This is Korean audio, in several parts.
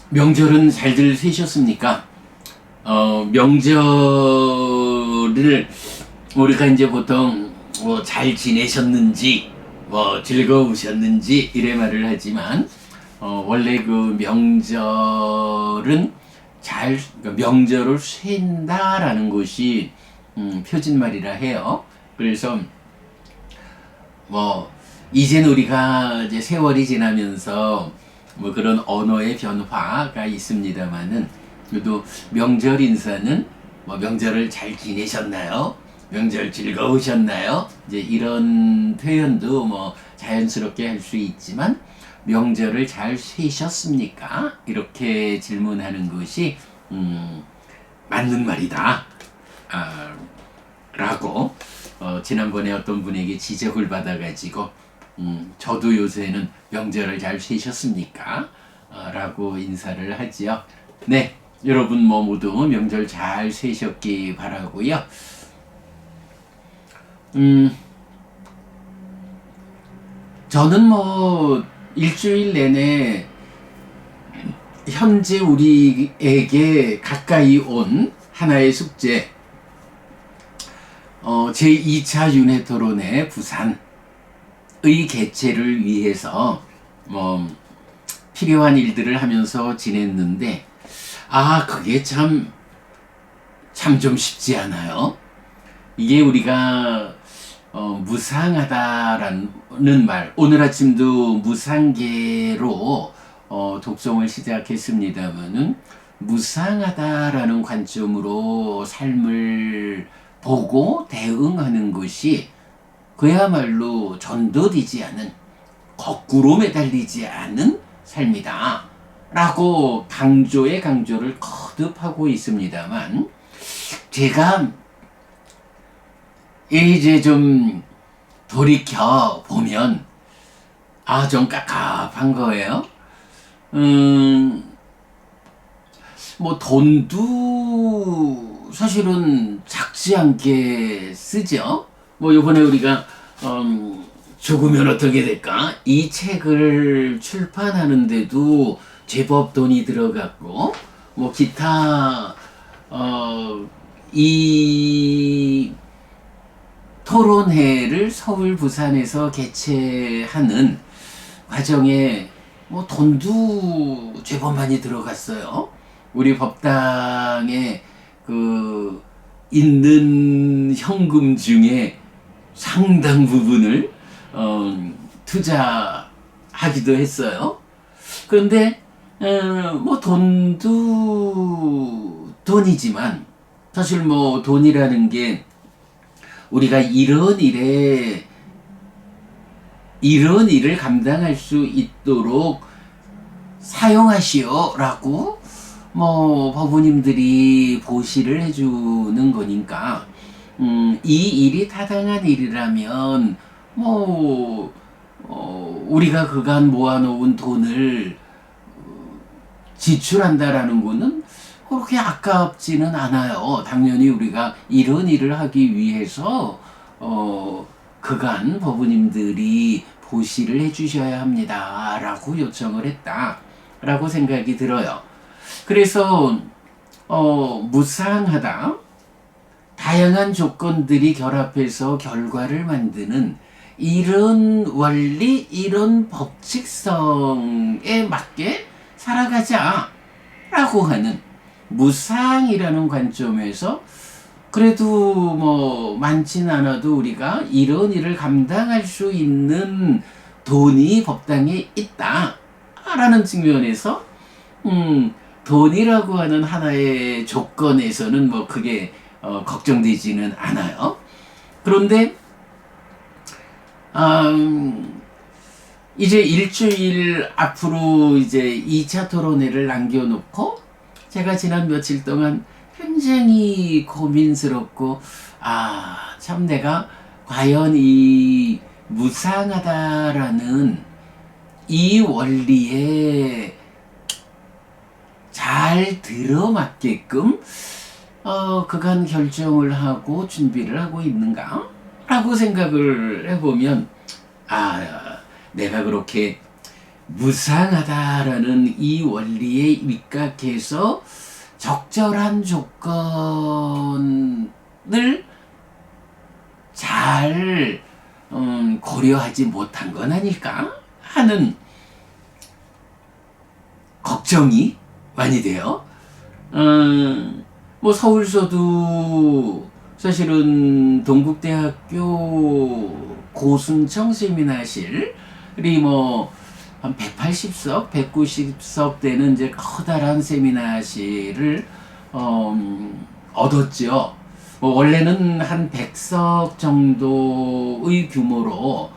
명절은 잘들 세셨습니까? 명절을 우리가 이제 보통 뭐 잘 지내셨는지, 뭐 즐거우셨는지 이래 말을 하지만, 원래 그 명절은 명절을 쉰다라는 것이 표준말이라 해요. 그래서 뭐 이젠 우리가 이제 세월이 지나면서 뭐 그런 언어의 변화가 있습니다만은, 그래도 명절 인사는 뭐 명절을 잘 지내셨나요? 명절 즐거우셨나요? 이제 이런 표현도 뭐 자연스럽게 할 수 있지만, 명절을 잘 쉬셨습니까? 이렇게 질문하는 것이 맞는 말이다. 라고 지난번에 어떤 분에게 지적을 받아가지고 저도 요새는 명절을 잘 쉬셨습니까? 라고 인사를 하지요. 네, 여러분 뭐 모두 명절 잘 쉬셨기 바라고요. 저는 뭐 일주일 내내 현재 우리에게 가까이 온 하나의 숙제, 제2차 윤회 토론회 부산의 개최를 위해서 뭐 필요한 일들을 하면서 지냈는데, 그게 참 좀 쉽지 않아요. 이게 우리가 무상하다라는 말, 오늘 아침도 무상계로 독송을 시작했습니다만은, 무상하다라는 관점으로 삶을 보고 대응하는 것이 그야말로 전도되지 않은, 거꾸로 매달리지 않은 삶이다 라고 강조를 거듭하고 있습니다만, 제가 이제 좀 돌이켜 보면 좀 깝깝한 거예요. 뭐 돈도 사실은 작지 않게 쓰죠. 뭐 요번에 우리가 죽으면 어떻게 될까? 이 책을 출판하는데도 제법 돈이 들어갔고, 뭐 기타 이 토론회를 서울 부산에서 개최하는 과정에 뭐 돈도 제법 많이 들어갔어요. 우리 법당에 그 있는 현금 중에 상당 부분을 투자하기도 했어요. 그런데 뭐 돈도 돈이지만, 사실 뭐 돈이라는 게 우리가 이런 일을 감당할 수 있도록 사용하시오라고 뭐 법우님들이 보시를 해주는 거니까, 이 일이 타당한 일이라면 뭐 우리가 그간 모아놓은 돈을 지출한다라는 거는 그렇게 아깝지는 않아요. 당연히 우리가 이런 일을 하기 위해서 그간 법우님들이 보시를 해주셔야 합니다 라고 요청을 했다 라고 생각이 들어요. 그래서 무상하다, 다양한 조건들이 결합해서 결과를 만드는 이런 원리, 이런 법칙성에 맞게 살아가자 라고 하는 무상이라는 관점에서, 그래도 뭐 많진 않아도 우리가 이런 일을 감당할 수 있는 돈이 법당에 있다 라는 측면에서 돈이라고 하는 하나의 조건에서는 뭐 그게 걱정되지는 않아요. 그런데 이제 일주일 앞으로 이제 2차 토론회를 남겨놓고, 제가 지난 며칠 동안 굉장히 고민스럽고, 참 내가 과연 이 무상하다라는 이 원리에 잘 들어맞게끔 그간 결정을 하고 준비를 하고 있는가? 라고 생각을 해보면, 내가 그렇게 무상하다라는 이 원리에 입각해서 적절한 조건을 잘 고려하지 못한 건 아닐까 하는 걱정이 많이 돼요. 뭐 서울서도 사실은 동국대학교 고순청 세미나실이 뭐 한 180석, 190석 되는 이제 커다란 세미나실을 얻었죠. 뭐 원래는 한 100석 정도의 규모로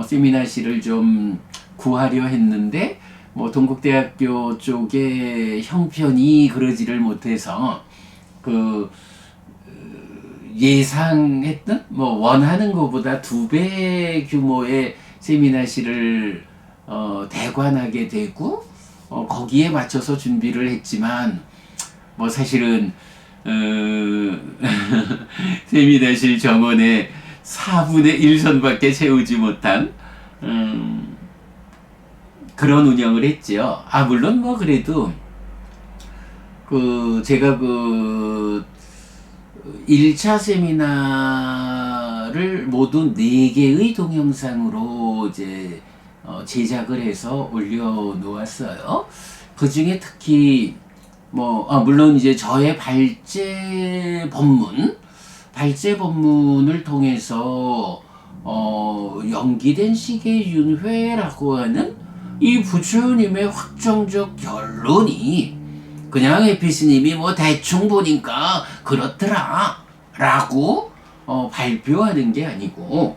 세미나실을 좀 구하려 했는데 뭐 동국대학교 쪽에 형편이 그러지를 못해서 그 예상했던 뭐 원하는 것보다 2배 규모의 세미나실을 대관하게 되고 거기에 맞춰서 준비를 했지만 뭐 사실은 세미나실 정원의 4분의 1선밖에 채우지 못한 그런 운영을 했죠. 물론 뭐 그래도 제가 1차 세미나를 모두 4개의 동영상으로 이제 제작을 해서 올려놓았어요. 그 중에 특히 물론 이제 저의 발제 법문을 통해서 연기된 시계 윤회라고 하는 이 부처님의 확정적 결론이 그냥 에피스님이 뭐 대충 보니까 그렇더라 라고 발표하는 게 아니고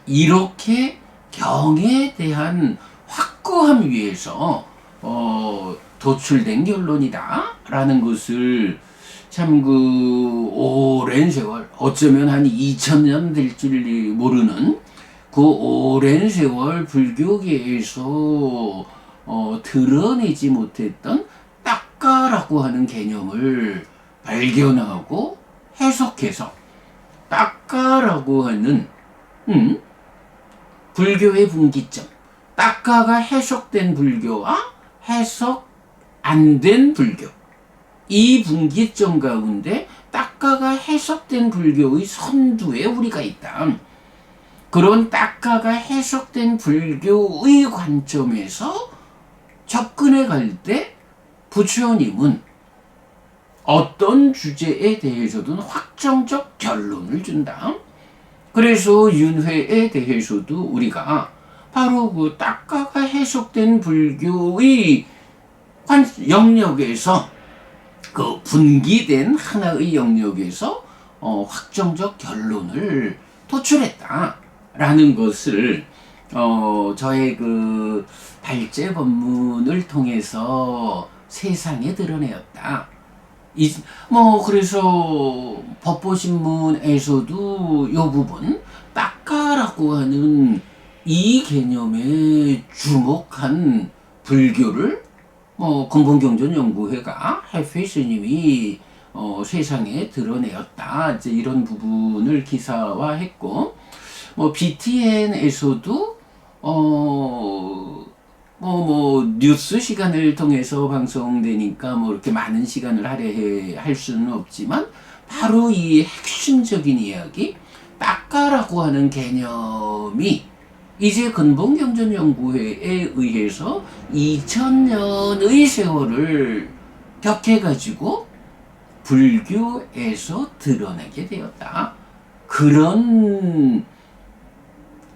이렇게 경에 대한 확고함 위에서 도출된 결론이다 라는 것을 참 오랜 세월, 어쩌면 한 2000년 될 줄 모르는 그 오랜 세월 불교계에서 드러내지 못했던 딱가라고 하는 개념을 발견하고 해석해서 딱가라고 하는 불교의 분기점, 딱가가 해석된 불교와 해석 안 된 불교, 이 분기점 가운데 딱가가 해석된 불교의 선두에 우리가 있다. 그런 딱가가 해석된 불교의 관점에서 접근해 갈 때 부처님은 어떤 주제에 대해서든 확정적 결론을 준다. 그래서 윤회에 대해서도 우리가 바로 그 딱가가 해석된 불교의 영역에서 그 분기된 하나의 영역에서 확정적 결론을 도출했다라는 것을 저의 그 발제 법문을 통해서 세상에 드러내었다. 그래서 법보신문에서도 이 부분 딱가라고 하는 이 개념에 주목한 불교를 근본경전연구회가 해페이 스님이 세상에 드러내었다. 이제 이런 부분을 기사화했고, BTN에서도 뉴스 시간을 통해서 방송되니까 이렇게 많은 시간을 할애할 수는 없지만 바로 이 핵심적인 이야기, 딱가라고 하는 개념이 이제 근본경전연구회에 의해서 2000년의 세월을 격해가지고 불교에서 드러나게 되었다. 그런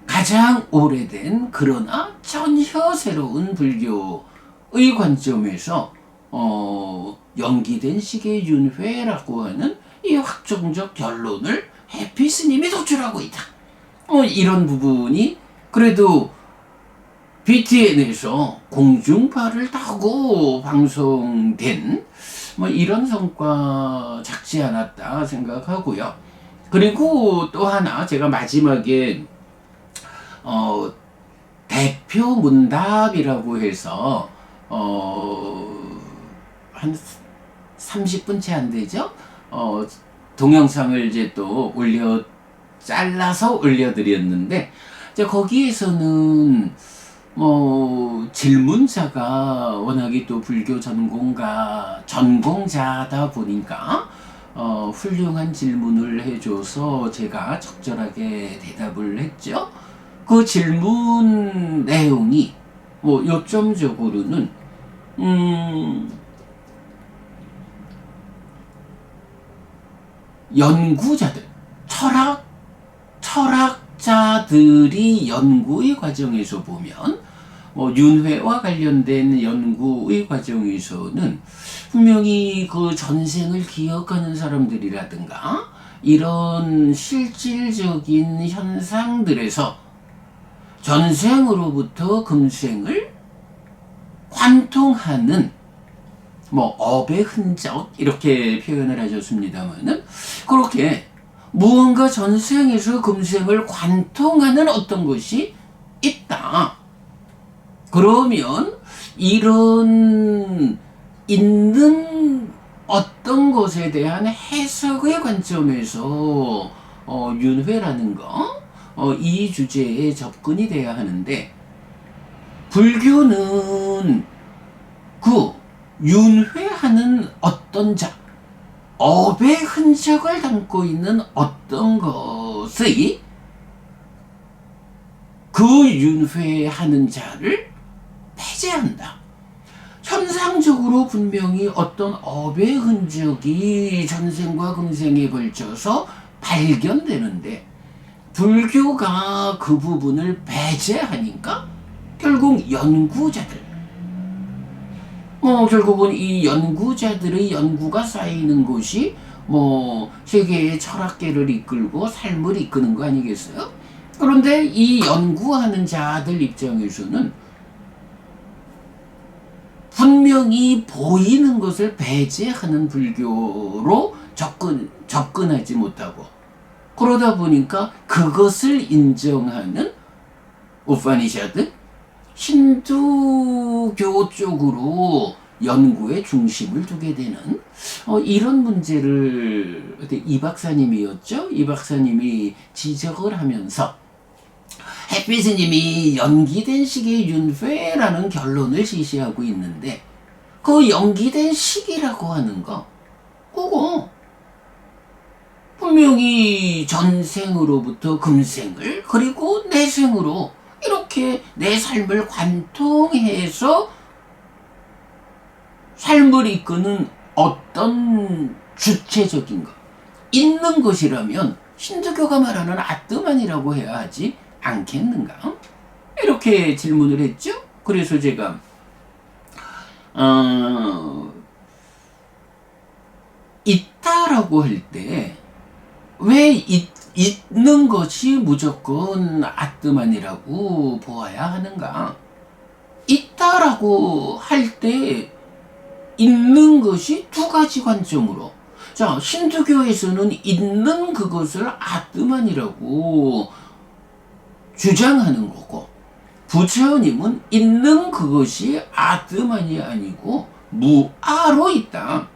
가장 오래된 그러나 전혀 새로운 불교의 관점에서 연기된 시계 윤회라고 하는 이 확정적 결론을 해피스님이 도출하고 있다. 이런 부분이 그래도 BTN에서 공중파를 타고 방송된 이런 성과 작지 않았다 생각하고요. 그리고 또 하나 제가 마지막에 대표 문답이라고 해서 한 30분 채 안 되죠? 동영상을 이제 또 잘라서 올려드렸는데, 거기에서는 질문자가 워낙에 또 불교 전공자다 보니까 훌륭한 질문을 해줘서 제가 적절하게 대답을 했죠. 그 질문 내용이 요점적으로는 연구자들, 철학자들이 연구의 과정에서 보면 윤회와 관련된 연구의 과정에서는 분명히 그 전생을 기억하는 사람들이라든가 이런 실질적인 현상들에서 전생으로부터 금생을 관통하는 업의 흔적 이렇게 표현을 하셨습니다만은 그렇게 무언가 전생에서 금생을 관통하는 어떤 것이 있다. 그러면 이런 있는 어떤 것에 대한 해석의 관점에서 윤회라는 이 주제에 접근이 돼야 하는데 불교는 그 윤회하는 어떤 자, 업의 흔적을 담고 있는 어떤 것의 그 윤회하는 자를 폐제한다. 현상적으로 분명히 어떤 업의 흔적이 전생과 금생에 걸쳐서 발견되는데 불교가 그 부분을 배제하니까 결국 연구자들 결국은 이 연구자들의 연구가 쌓이는 곳이 세계의 철학계를 이끌고 삶을 이끄는 거 아니겠어요? 그런데 이 연구하는 자들 입장에서는 분명히 보이는 것을 배제하는 불교로 접근하지 못하고 그러다 보니까 그것을 인정하는 우파니샤드 힌두교 쪽으로 연구에 중심을 두게 되는 이런 문제를 이 박사님이었죠? 이 박사님이 지적을 하면서 햇빛스님이 연기된 시기의 윤회라는 결론을 제시하고 있는데 그 연기된 시기라고 하는 거 그거 분명히 전생으로부터 금생을 그리고 내생으로 이렇게 내 삶을 관통해서 삶을 이끄는 어떤 주체적인 것 있는 것이라면 힌두교가 말하는 아뜨만이라고 해야 하지 않겠는가? 이렇게 질문을 했죠. 그래서 제가 있다라고 할 때 왜 있는 것이 무조건 아뜨만이라고 보아야 하는가? 있다라고 할 때 있는 것이 두 가지 관점으로 자 힌두교에서는 있는 그것을 아뜨만이라고 주장하는 거고 부처님은 있는 그것이 아뜨만이 아니고 무아로 있다.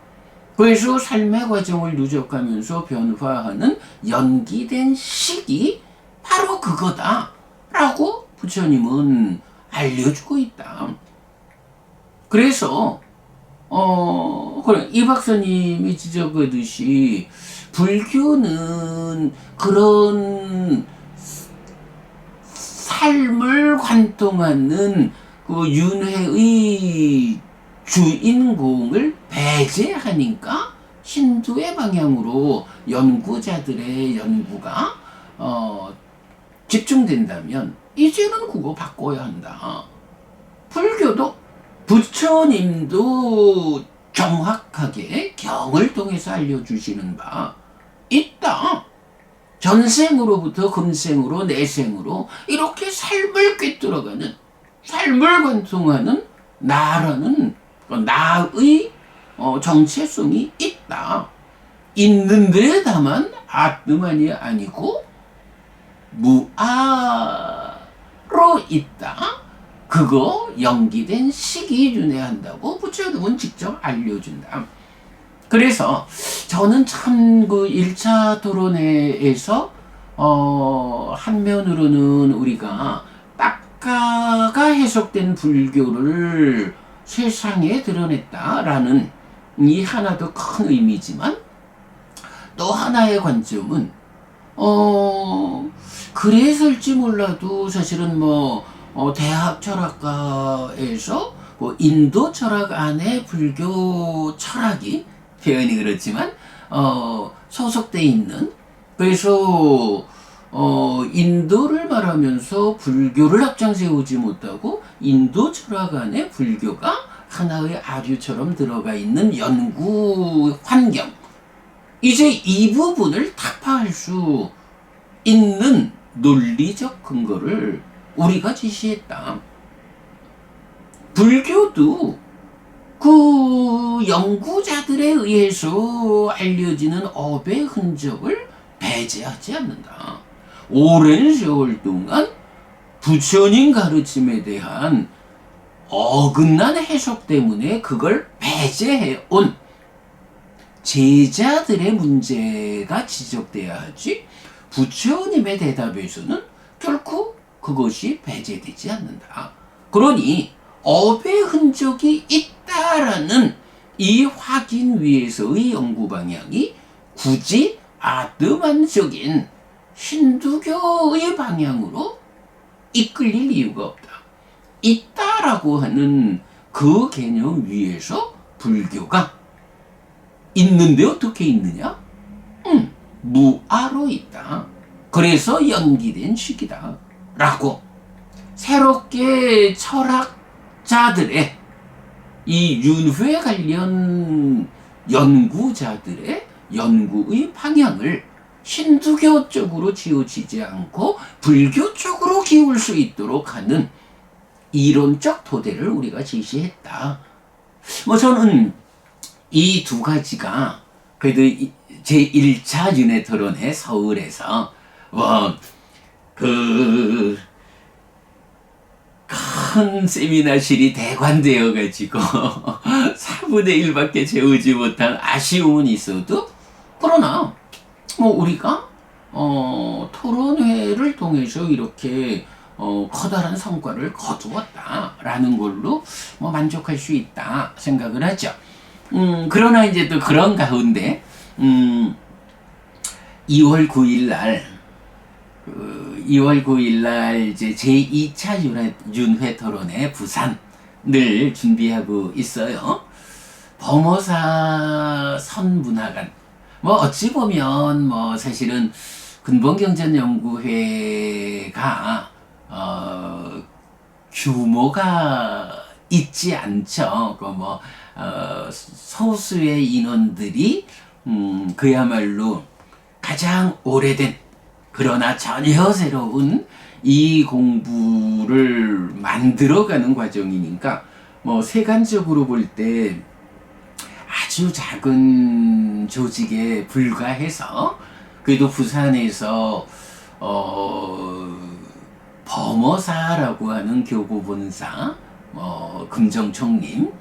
그래서 삶의 과정을 누적하면서 변화하는 연기된 식이 바로 그거다 라고 부처님은 알려주고 있다. 그래서 이 박사님이 지적하듯이 불교는 그런 삶을 관통하는 그 윤회의 주인공을 배제하니까 힌두의 방향으로 연구자들의 연구가 집중된다면 이제는 그거 바꿔야 한다. 불교도 부처님도 정확하게 경을 통해서 알려주시는 바 있다. 전생으로부터 금생으로 내생으로 이렇게 삶을 꿰뚫어가는 삶을 관통하는 나라는 나의 정체성이 있다. 있는데 다만 아뜨만이 아니고 무아로 있다. 그거 연기된 식이 윤회한다고 부처님은 직접 알려준다. 그래서 저는 참 그 1차 토론회에서 한면으로는 우리가 딱 작가가 해석된 불교를 세상에 드러냈다라는 이 하나도 큰 의미지만, 또 하나의 관점은 그래서일지 몰라도 사실은 대학 철학가에서 인도 철학 안에 불교 철학이 표현이 그렇지만 소속돼 있는, 그래서 인도를 말하면서 불교를 앞장 세우지 못하고 인도 철학 안에 불교가 하나의 아류처럼 들어가 있는 연구 환경, 이제 이 부분을 타파할 수 있는 논리적 근거를 우리가 제시했다. 불교도 그 연구자들에 의해서 알려지는 업의 흔적을 배제하지 않는다. 오랜 세월 동안 부처님 가르침에 대한 어긋난 해석 때문에 그걸 배제해온 제자들의 문제가 지적돼야 하지, 부처님의 대답에서는 결코 그것이 배제되지 않는다. 그러니 업의 흔적이 있다라는 이 확인 위에서의 연구 방향이 굳이 아드만적인 힌두교의 방향으로 이끌릴 이유가 없다. 있다라고 하는 그 개념 위에서 불교가 있는데 어떻게 있느냐? 무아로 있다. 그래서 연기된 식이다. 라고 새롭게 철학자들의 이 윤회 관련 연구자들의 연구의 방향을 힌두교 쪽으로 치우치지 않고 불교 쪽으로 기울 수 있도록 하는 이론적 토대를 우리가 제시했다. 저는 이 두 가지가 그래도 제1차 윤회 토론회 서울에서 큰 세미나실이 대관되어 가지고 4분의 1밖에 채우지 못한 아쉬움은 있어도, 그러나 우리가 토론회를 통해서 이렇게 커다란 성과를 거두었다라는 걸로 만족할 수 있다 생각을 하죠. 그러나 이제 또 그런 가운데 2월 9일 날 이제 제2차 윤회 토론회 부산을 준비하고 있어요. 범어사 선문화관, 어찌 보면 사실은 근본경전연구회가 규모가 있지 않죠. 소수의 인원들이 그야말로 가장 오래된, 그러나 전혀 새로운 이 공부를 만들어가는 과정이니까 세간적으로 볼 때 아주 작은 조직에 불과해서, 그래도 부산에서 범어사라고 하는 교보본사 금정총림에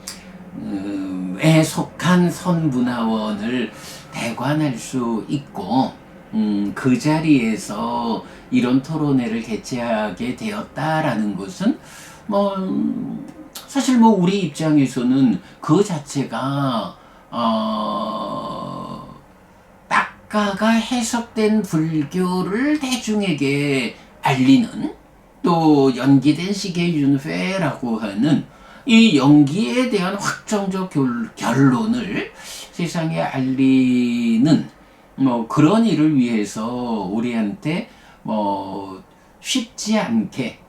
속한 선문화원을 대관할 수 있고, 그 자리에서 이런 토론회를 개최하게 되었다라는 것은 사실 우리 입장에서는 그 자체가 작가가 해석된 불교를 대중에게 알리는, 또 연기된 식의 윤회라고 하는 이 연기에 대한 확정적 결론을 세상에 알리는 그런 일을 위해서 우리한테 쉽지 않게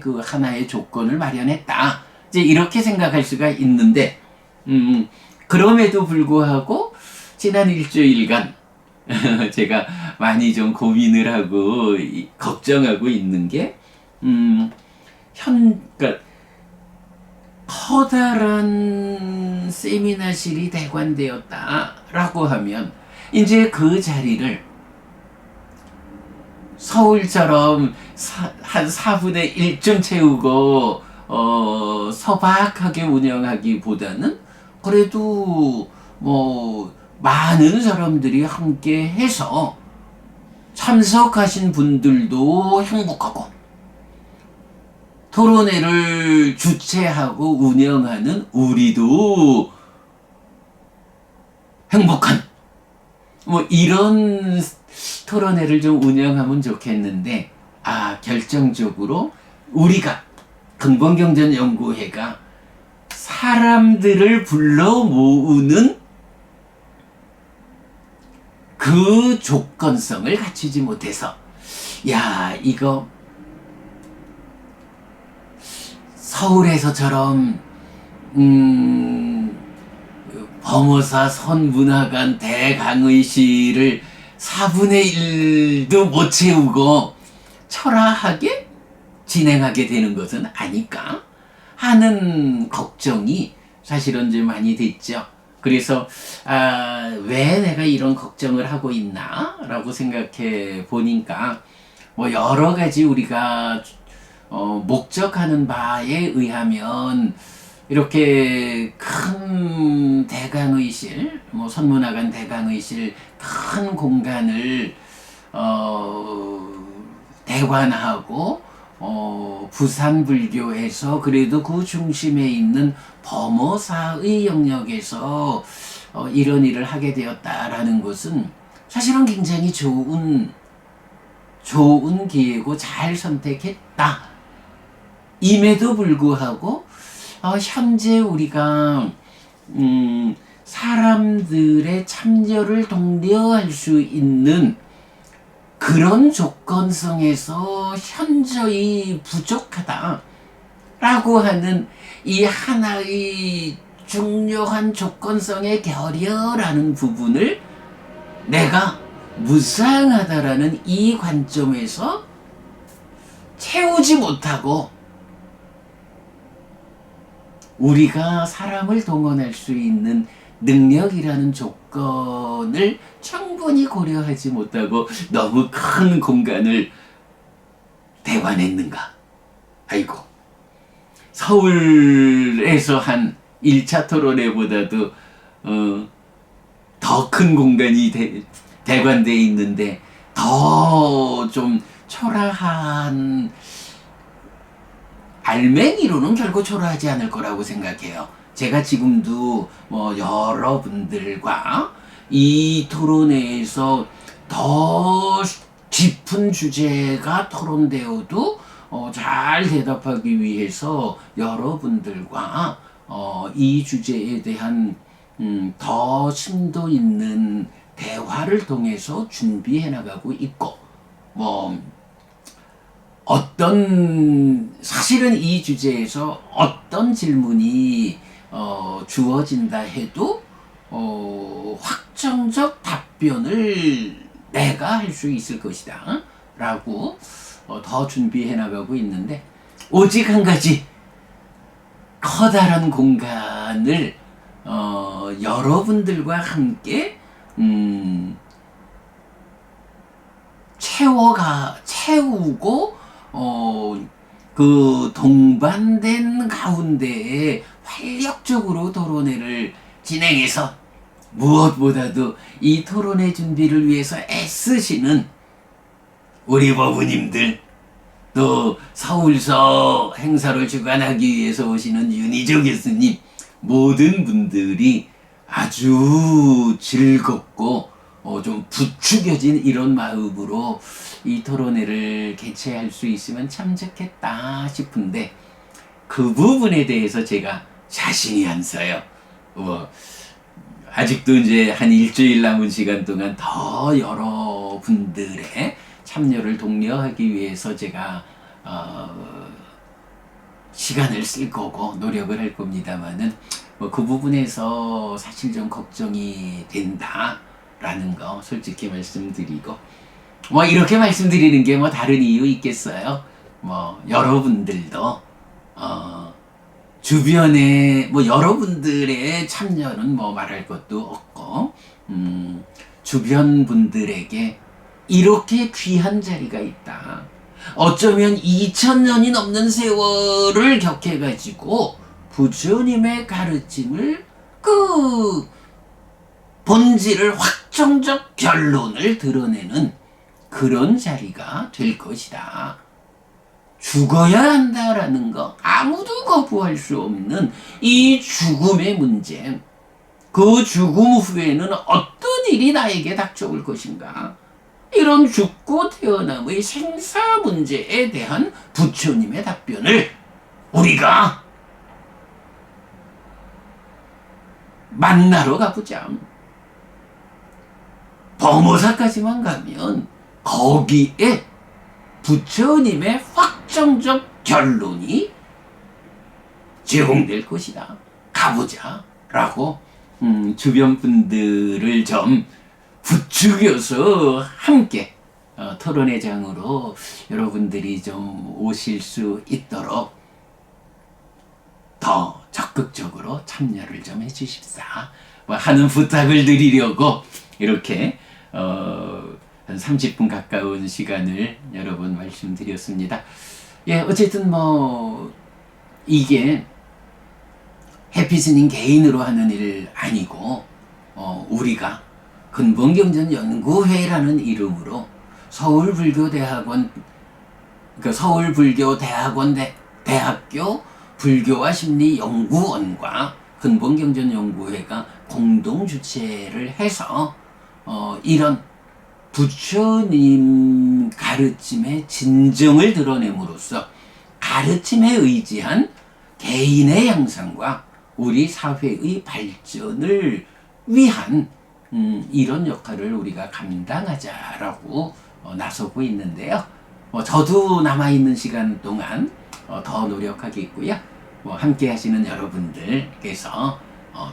그 하나의 조건을 마련했다, 이제 이렇게 생각할 수가 있는데, 그럼에도 불구하고 지난 일주일간 제가 많이 좀 고민을 하고 걱정하고 있는 게, 그러니까 커다란 세미나실이 대관되었다라고 하면 이제 그 자리를 서울처럼 한 4분의 1쯤 채우고 소박하게 운영하기보다는 그래도 많은 사람들이 함께 해서 참석하신 분들도 행복하고 토론회를 주최하고 운영하는 우리도 행복한 뭐 이런 토론회를 좀 운영하면 좋겠는데 결정적으로 우리가 근본경전연구회가 사람들을 불러 모으는 그 조건성을 갖추지 못해서 이거 서울에서처럼 범어사 선문화관 대강의실을 4분의 1도 못 채우고 초라하게 진행하게 되는 것은 아닐까 하는 걱정이 사실은 좀 많이 됐죠. 그래서 왜 내가 이런 걱정을 하고 있나 라고 생각해 보니까 뭐 여러 가지 우리가 목적하는 바에 의하면 이렇게 큰 대강의실, 뭐 선문화관 대강의실 큰 공간을 대관하고 부산 불교에서 그래도 그 중심에 있는 범어사의 영역에서 이런 일을 하게 되었다라는 것은 사실은 굉장히 좋은 기회고 잘 선택했다. 임에도 불구하고 현재 우리가 사람들의 참여를 독려할 수 있는 그런 조건성에서 현저히 부족하다 라고 하는 이 하나의 중요한 조건성의 결여라는 부분을 내가 무상하다라는 이 관점에서 채우지 못하고 우리가 사람을 동원할 수 있는 능력이라는 조건을 충분히 고려하지 못하고 너무 큰 공간을 대관했는가? 아이고, 서울에서 한 1차 토론회보다도 더 큰 공간이 대관되어 있는데 더 좀 초라한 알맹이로는 결코 초라하지 않을 거라고 생각해요. 제가 지금도 뭐 여러분들과 이 토론회에서 더 깊은 주제가 토론되어도 잘 대답하기 위해서 여러분들과 이 주제에 대한 더 심도 있는 대화를 통해서 준비해 나가고 있고 사실은 이 주제에서 어떤 질문이 주어진다 해도 확정적 답변을 내가 할 수 있을 것이다 라고 더 준비해 나가고 있는데 오직 한 가지 커다란 공간을 여러분들과 함께 채우고 그 동반된 가운데에 활력적으로 토론회를 진행해서 무엇보다도 이 토론회 준비를 위해서 애쓰시는 우리 법우님들, 또 서울서 행사를 주관하기 위해서 오시는 윤희조 교수님, 모든 분들이 아주 즐겁고 좀 부추겨진 이런 마음으로 이 토론회를 개최할 수 있으면 참 좋겠다 싶은데 그 부분에 대해서 제가 자신이 안 서요. 아직도 이제 한 일주일 남은 시간 동안 더 여러분들의 참여를 독려하기 위해서 제가 시간을 쓸 거고 노력을 할 겁니다만은 그 부분에서 사실 좀 걱정이 된다라는 거 솔직히 말씀드리고 이렇게 말씀드리는 게 다른 이유 있겠어요? 여러분들도 주변에 여러분들의 참여는 말할 것도 없고 주변 분들에게 이렇게 귀한 자리가 있다. 어쩌면 2000년이 넘는 세월을 격해가지고 부처님의 가르침을 그 본질을 확정적 결론을 드러내는 그런 자리가 될 것이다. 죽어야 한다라는 거, 아무도 거부할 수 없는 이 죽음의 문제, 그 죽음 후에는 어떤 일이 나에게 닥쳐올 것인가, 이런 죽고 태어남의 생사 문제에 대한 부처님의 답변을 우리가 만나러 가보자. 범어사까지만 가면 거기에 부처님의 확정적 결론이 제공될 것이다. 가보자 라고 주변 분들을 좀 부추겨서 함께 토론회 장으로 여러분들이 좀 오실 수 있도록 더 적극적으로 참여를 좀 해주십사 하는 부탁을 드리려고 이렇게 한 30분 가까운 시간을 여러분 말씀드렸습니다. 예, 어쨌든 뭐 이게 해피스님 개인으로 하는 일 아니고 우리가 근본경전연구회라는 이름으로 서울불교대학원, 그러니까 서울불교대학원 대학교 불교와 심리연구원과 근본경전연구회가 공동 주최를 해서 이런 부처님 가르침의 진정을 드러냄으로써 가르침에 의지한 개인의 향상과 우리 사회의 발전을 위한 이런 역할을 우리가 감당하자라고 나서고 있는데요. 저도 남아있는 시간 동안 더 노력하겠고요. 함께 하시는 여러분들께서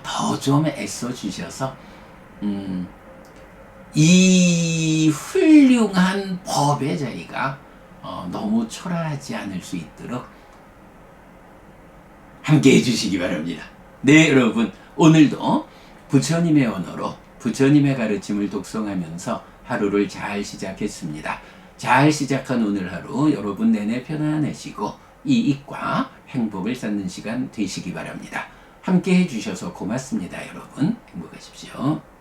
더 좀 애써 주셔서 이 훌륭한 법의 자리가 너무 초라하지 않을 수 있도록 함께 해주시기 바랍니다. 네, 여러분, 오늘도 부처님의 언어로 부처님의 가르침을 독송하면서 하루를 잘 시작했습니다. 잘 시작한 오늘 하루 여러분 내내 편안하시고 이익과 행복을 쌓는 시간 되시기 바랍니다. 함께 해주셔서 고맙습니다. 여러분 행복하십시오.